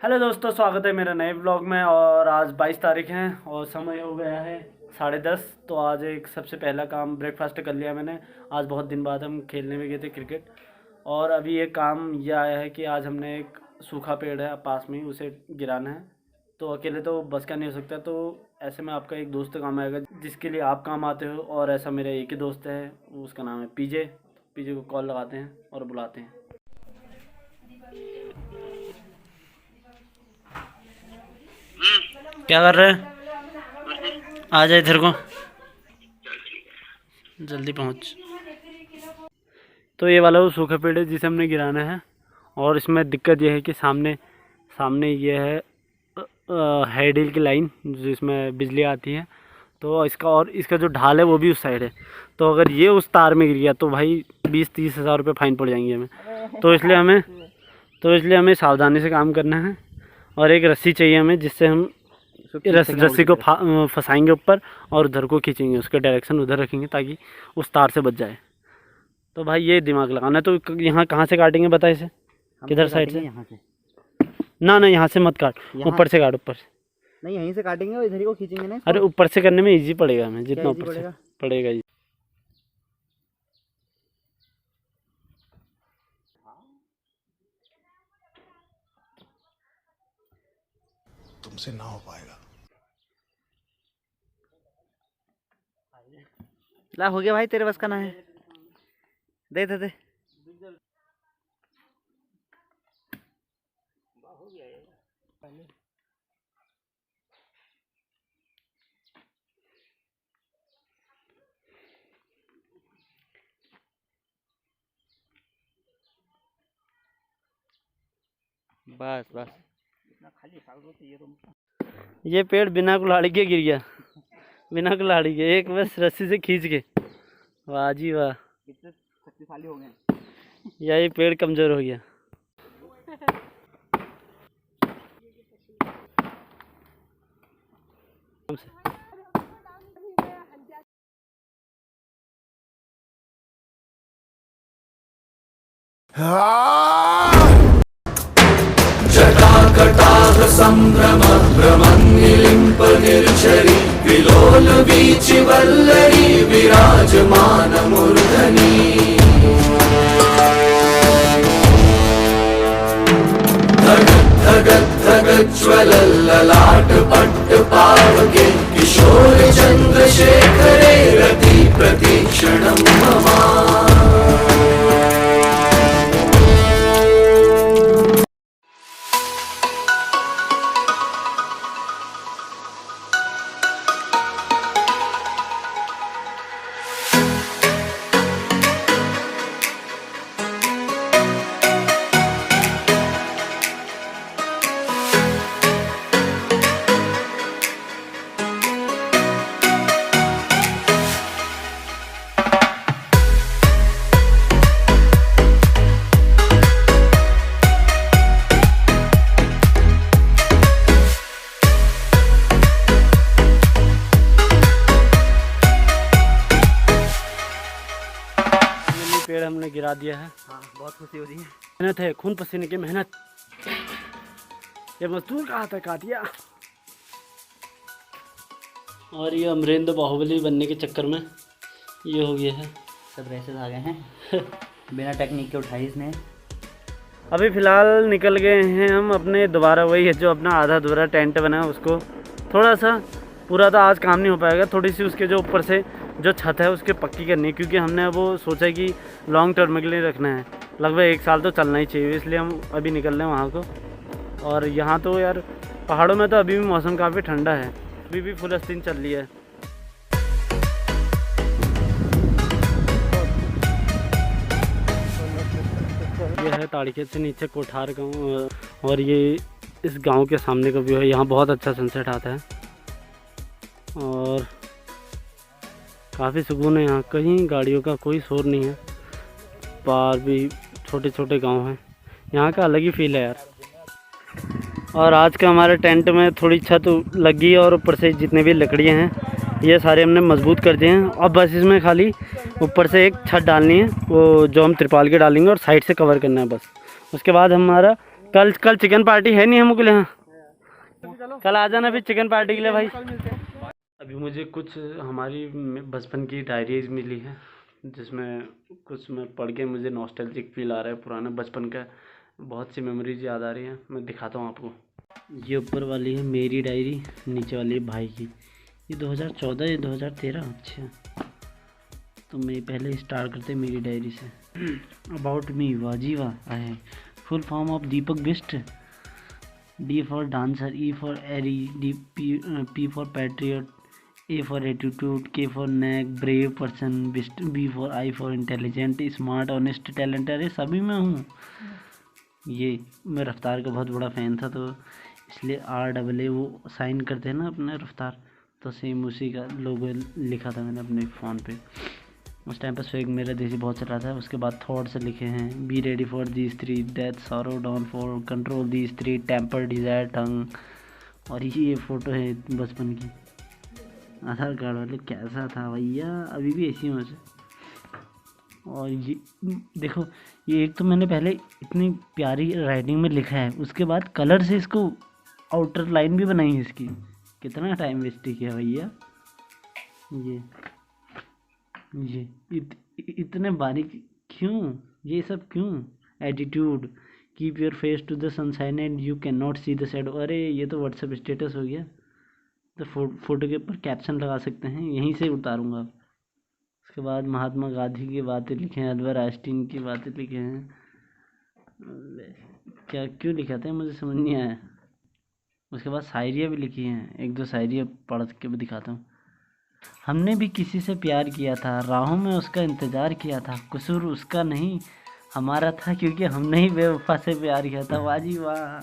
Hello दोस्तों, स्वागत है मेरे नए ब्लॉग में। और आज 22 तारीख है और समय हो गया है 10:30। तो आज एक सबसे पहला काम ब्रेकफास्ट कर लिया मैंने। आज बहुत दिन बाद हम खेलने में गए थे क्रिकेट। और अभी एक काम यह आया है कि आज हमने एक सूखा पेड़ है पास में ही, उसे गिराना है। तो अकेले तो बस का नहीं हो सकता, तो ऐसे में आपका एक दोस्त काम आएगा जिसके लिए आप काम आते हो। और ऐसा मेरा एक ही दोस्त है, उसका नाम है पीजे। पीजे को कॉल लगाते हैं और बुलाते हैं। क्या कर रहे हैं? आ जाए इधर को, जल्दी पहुंच। तो ये वाला वो सूखा पेड़ है जिसे हमने गिराना है। और इसमें दिक्कत ये है कि सामने सामने ये है हाईडील की लाइन जिसमें बिजली आती है। तो इसका जो ढाल है वो भी उस साइड है। तो अगर ये उस तार में गिर गया तो भाई 20-30 हज़ार रुपये फाइन पड़ जाएंगे हमें। तो इसलिए हमें सावधानी से काम करना है। और एक रस्सी चाहिए हमें जिससे हम रस्सी को फंसाएंगे ऊपर और उधर को खींचेंगे, उसके डायरेक्शन उधर रखेंगे ताकि उस तार से बच जाए। तो भाई ये दिमाग लगाना है। तो यहाँ कहाँ से काटेंगे बता, इसे किधर साइड से? यहाँ से ना यहाँ से मत काट, ऊपर से काट। ऊपर से नहीं, यहीं से काटेंगे और इधर ही को खींचेंगे ना। अरे ऊपर से करने में इजी पड़ेगा हमें, जितना ऊपर से पड़ेगा ये। तुमसे ना हो पाएगा। ला हो गया भाई, तेरे बस का ना है। दे दे दे। बस बस इतना खाली ये पेड़ बिना कुल्हाड़ी के गिर गया, बिना कुल्हाड़ी के, एक बस रस्सी से खींच के। वाह जी वाह, कितने शक्तिशाली हो गए। यही पेड़ कमजोर हो गया। जटाकटाह संभ्रम भ्रमन्निलिम्प निर्झरी विलोल वीचि वल्लरी विराजमान मूर्धनि धगत् धगत् ज्वलल्ललाट पट्ट पावके किशोर चन्द्रशेखरे रति प्रतीक्षणं मम। पेड़ हमने गिरा दिया है। हाँ, बहुत खुशी हो रही है। मेहनत है, खून पसीने की मेहनत। ये मजदूर कहाँ था, काटिया। और ये अमरेंद्र बाहुबली बनने के चक्कर में ये हो गया है। सब रेसेस आ गए हैं। बिना टेक्निक के उठाई इसने। अभी फ़िलहाल निकल गए हैं हम अपने दोबारा, वही है जो अपना आधा अधूरा टेंट बना है उसको थोड़ा सा, पूरा तो आज काम नहीं हो पाएगा, थोड़ी सी उसके जो ऊपर से जो छत है उसके पक्की करनी है। क्योंकि हमने वो सोचा है कि लॉन्ग टर्म के लिए रखना है, लगभग 1 साल तो चलना ही चाहिए। इसलिए हम अभी निकल रहे हैं वहाँ को। और यहाँ तो यार पहाड़ों में तो अभी भी मौसम काफ़ी ठंडा है, अभी भी फुल स्टीम चल रही है। ये है ताड़ीखेत से नीचे कोठार गाँव। और ये इस गांव के सामने का व्यू है। यहाँ बहुत अच्छा सनसेट आता है और काफ़ी सुकून है यहाँ, कहीं गाड़ियों का कोई शोर नहीं है। पार भी छोटे छोटे गांव हैं, यहाँ का अलग ही फील है यार। और आज का हमारे टेंट में थोड़ी छत लगी है और ऊपर से जितने भी लकड़ियाँ हैं ये सारे हमने मजबूत कर दिए हैं। अब बस इसमें खाली ऊपर से एक छत डालनी है, वो जो हम त्रिपाल के डालेंगे और साइड से कवर करना है बस। उसके बाद हमारा कल चिकन पार्टी है नहीं हमको लिए, कल आ जाना फिर चिकन पार्टी के लिए भाई। अभी मुझे कुछ हमारी बचपन की डायरीज मिली है, जिसमें कुछ मैं पढ़ के मुझे नॉस्टैल्जिक फील आ रहा है, पुराना बचपन का बहुत सी मेमोरीज याद आ रही हैं। मैं दिखाता हूँ आपको। ये ऊपर वाली है मेरी डायरी, नीचे वाली है भाई की। ये 2014 या 2013, अच्छा। तो मैं पहले स्टार्ट करते मेरी डायरी से। अबाउट मी, वाजीवा है full form of Deepak Bisht. D for dancer, E for airy, P for patriot, A for attitude, K for neck, brave person, B for I for intelligent, smart, honest, talent। अरे सभी में हूँ। ये मैं रफ्तार का बहुत बड़ा फ़ैन था, तो इसलिए RAA वो साइन करते हैं ना अपना रफ्तार, तो सेम उसी का लोगो लिखा था मैंने अपने फ़ोन पे। उस टाइम पर स्वेग मेरा देसी बहुत चल रहा था। उसके बाद थॉट्स लिखे हैं, be ready for these 3, death, sorrow, downfall, control these 3, temper, desire, tongue. और ये फ़ोटो है बचपन की, आधार कार्ड वाले। कैसा था भैया, अभी भी ऐसी हूँ। और ये देखो, ये एक तो मैंने पहले इतनी प्यारी राइटिंग में लिखा है, उसके बाद कलर से इसको आउटर लाइन भी बनाई है इसकी। कितना टाइम वेस्ट किया भैया। ये इतने बारीक क्यों, ये सब क्यों। Attitude, keep your face to the sunshine and you can not see the shadow. अरे ये तो व्हाट्सएप स्टेटस हो गया, तो फोटो के ऊपर कैप्शन लगा सकते हैं, यहीं से उतारूंगा। उसके बाद महात्मा गांधी की बातें लिखे हैं, अल्बर्ट आइंस्टीन की बातें लिखे हैं। क्या क्यों लिखा था मुझे समझ नहीं आया। उसके बाद शायरियाँ भी लिखी हैं, एक दो शायरियाँ पढ़ के भी दिखाता हूँ। हमने भी किसी से प्यार किया था, राहों में उसका इंतज़ार किया था, कसूर उसका नहीं हमारा था, क्योंकि हमने ही बेवफा से प्यार किया था। वाह जी वाह।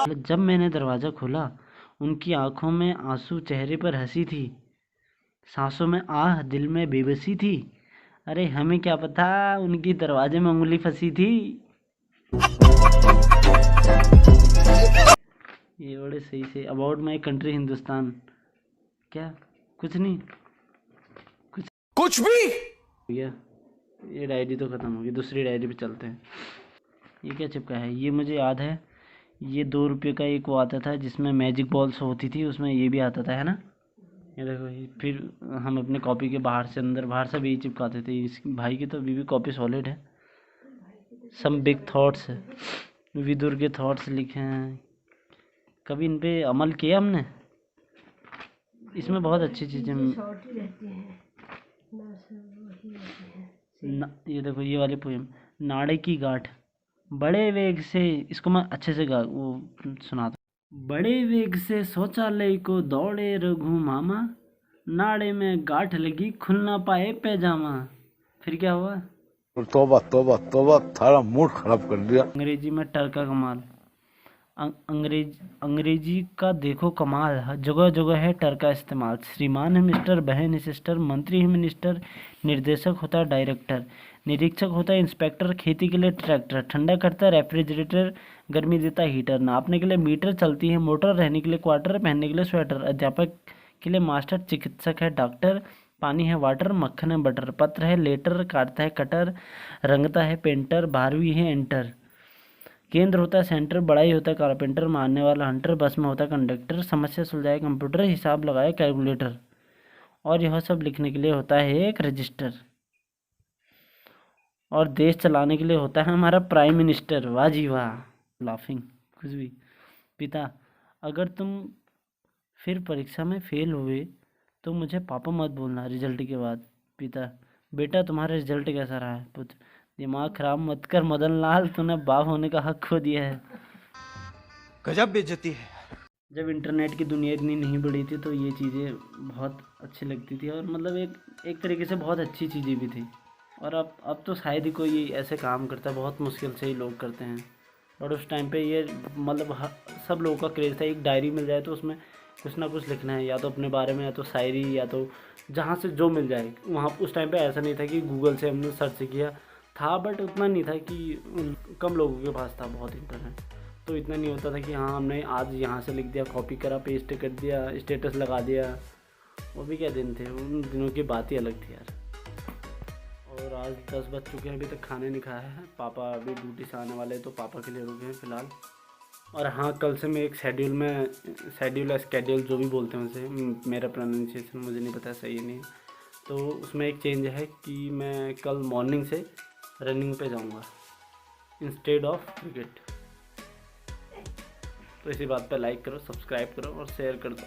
जब मैंने दरवाज़ा खोला, उनकी आंखों में आंसू, चेहरे पर हंसी थी, सांसों में आह, दिल में बेबसी थी। अरे हमें क्या पता उनकी दरवाजे में उंगली फंसी थी। ये बड़े सही से। अबाउट माई कंट्री हिंदुस्तान, क्या कुछ नहीं, कुछ भी भैया। ये डायरी तो ख़त्म होगी, दूसरी डायरी पे चलते हैं। ये क्या चिपका है, ये मुझे याद है, ये 2 रुपये का एक वो आता था जिसमें मैजिक बॉल्स होती थी, उसमें ये भी आता था, है ना। ये देखो, फिर हम अपने कॉपी के बाहर से अंदर, बाहर से भी चिपकाते थे। इस भाई की तो अभी भी कॉपी सॉलिड है। सम बिग थॉट्स, विदुर के थॉट्स लिखे हैं। कभी इन पे अमल किया हमने। इसमें बहुत अच्छी चीज़ें ये देखो, ये वाली पोएम, नाड़े की गांठ, बड़े वेग से, इसको मैं अच्छे से वो सुनाता हूँ। बड़े वेग से शौचालय को दौड़े रघु मामा, नाड़े में गांठ लगी, खुल ना पाए पैजामा। फिर क्या हुआ, तौबा तौबा तौबा, थारा मूड खराब कर दिया। अंग्रेजी में टर का कमाल, अंग्रेजी का देखो कमाल, जगह जगह है टर का इस्तेमाल। श्रीमान है मिस्टर, बहन है सिस्टर, मंत्री है मिनिस्टर, निर्देशक होता है डायरेक्टर, निरीक्षक होता है इंस्पेक्टर, खेती के लिए ट्रैक्टर, ठंडा करता है रेफ्रिजरेटर, गर्मी देता है हीटर, नापने के लिए मीटर, चलती है मोटर, रहने के लिए क्वार्टर, पहनने के लिए स्वेटर, अध्यापक के लिए मास्टर, चिकित्सक है डॉक्टर, पानी है वाटर, मक्खन है बटर, पत्र है लेटर, काटता है कटर, रंगता है पेंटर, 12वीं है एंटर, केंद्र होता है सेंटर, बड़ाई होता है कारपेंटर, मारने वाला हंटर, बस में होता है कंडक्टर, समस्या सुलझाए कंप्यूटर, हिसाब लगाए कैलकुलेटर, और यह सब लिखने के लिए होता है एक रजिस्टर, और देश चलाने के लिए होता है हमारा प्राइम मिनिस्टर। वाह जी वाह, लाफिंग कुछ भी। पिता, अगर तुम फिर परीक्षा में फेल हुए तो मुझे पापा मत बोलना रिजल्ट के बाद। पिता, बेटा तुम्हारा रिजल्ट कैसा रहा है। पुत्र, दिमाग खराब मत कर मदन लाल, तूने बाप होने का हक खो दिया है। गजब बेइज्जती है। जब इंटरनेट की दुनिया इतनी नहीं बढ़ी थी तो ये चीज़ें बहुत अच्छी लगती थी, और मतलब एक तरीके से बहुत अच्छी चीज़ें भी थी। और अब तो शायद ही कोई ऐसे काम करता है, बहुत मुश्किल से ही लोग करते हैं। और उस टाइम पे ये मतलब सब लोगों का क्रेज़ था, एक डायरी मिल जाए तो उसमें कुछ ना कुछ लिखना है, या तो अपने बारे में, या तो शायरी, या तो जहाँ से जो मिल जाए वहाँ। उस टाइम पे ऐसा नहीं था कि गूगल से हमने सर्च किया था, बट उतना नहीं था कि कम लोगों के पास था बहुत इंटरनेट, तो इतना नहीं होता था कि हाँ हमने आज यहाँ से लिख दिया, कॉपी करा, पेस्ट कर दिया, स्टेटस लगा दिया। वो भी क्या दिन थे, उन दिनों की बात ही अलग थी यार। और आज 10 बज चुके हैं, अभी तक खाने नहीं खाया है। पापा अभी ड्यूटी से आने वाले हैं तो पापा के लिए रुके हैं फ़िलहाल। और हाँ, कल से मैं एक स्केड्यूल जो भी बोलते हैं उसे, मेरा प्रोनाउंसिएशन मुझे नहीं पता सही नहीं है, तो उसमें एक चेंज है कि मैं कल मॉर्निंग से रनिंग पे जाऊंगा इंस्टेड ऑफ क्रिकेट। तो इसी बात पे लाइक करो, सब्सक्राइब करो और शेयर कर दो।